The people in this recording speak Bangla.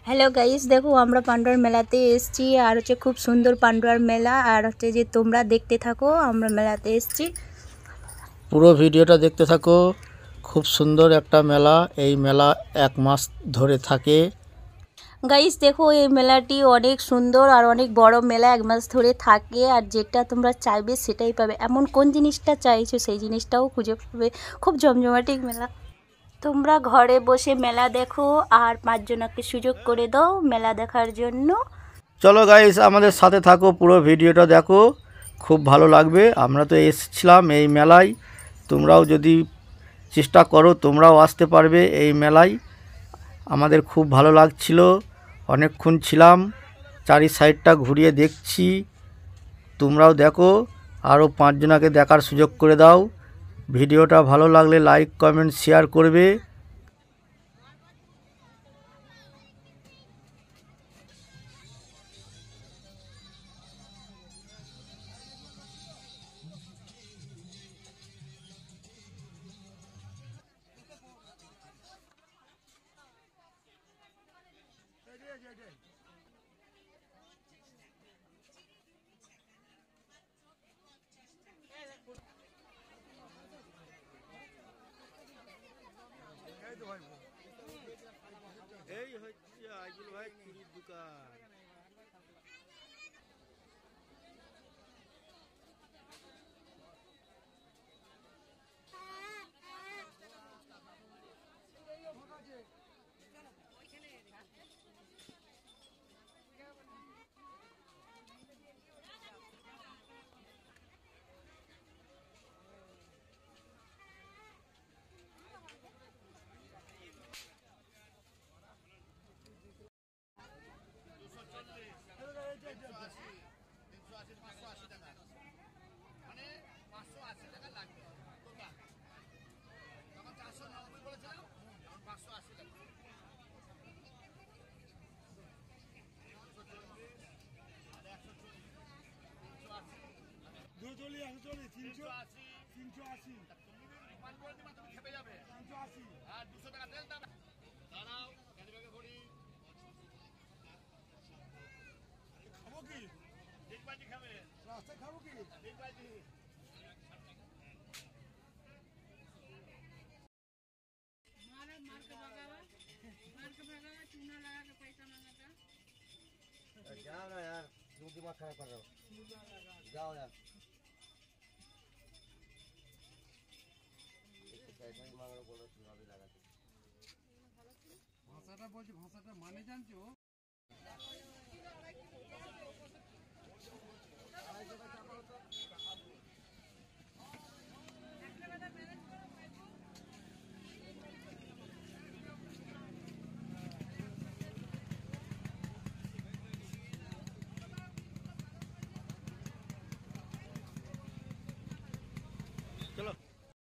হ্যালো গাইস, দেখো আমরা পান্ডুয়ার মেলাতে এসেছি আর হচ্ছে খুব সুন্দর পান্ডুয়ার মেলা। আর হচ্ছে যে তোমরা দেখতে থাকো, আমরা মেলাতে এসেছি। পুরো ভিডিওটা দেখতে থাকো। খুব সুন্দর একটা মেলা। এই মেলা 1 মাস ধরে থাকে। গাইস দেখো, এই মেলাটি অনেক সুন্দর আর অনেক বড় মেলা, 1 মাস ধরে থাকে। আর যেটা তোমরা চাইবে সেটাই পাবে, এমন কোন জিনিসটা চাইছো সেই জিনিসটাও খুঁজে পাবে। খুব জমজমাটি মেলা। তোমরা ঘরে বসে মেলা দেখো আর 5 জনকে সুযোগ করে দাও মেলা দেখার জন্য। চলো গাইস, আমাদের সাথে থাকো, পুরো ভিডিওটা দেখো, খুব ভালো লাগবে। আমরা তো এসেছিলাম এই মেলায়, তোমরাও যদি চেষ্টা করো তোমরাও আসতে পারবে এই মেলায়। আমাদের খুব ভালো লাগছিল, অনেকক্ষণ ছিলাম, চারি সাইডটা ঘুরিয়ে দেখছি। তোমরাও দেখো, আরও 5 জনকে দেখার সুযোগ করে দাও। ভিডিওটা ভালো লাগলে লাইক কমেন্ট শেয়ার করবে। এই হচ্ছে আইজুল ভাই চুরির দোকান। जाओ ना यार, क्यों दिमाग खराब कर रहे हो? जाओ यार। ভাষাটা বলছি, ভাষাটা মানে জানছো?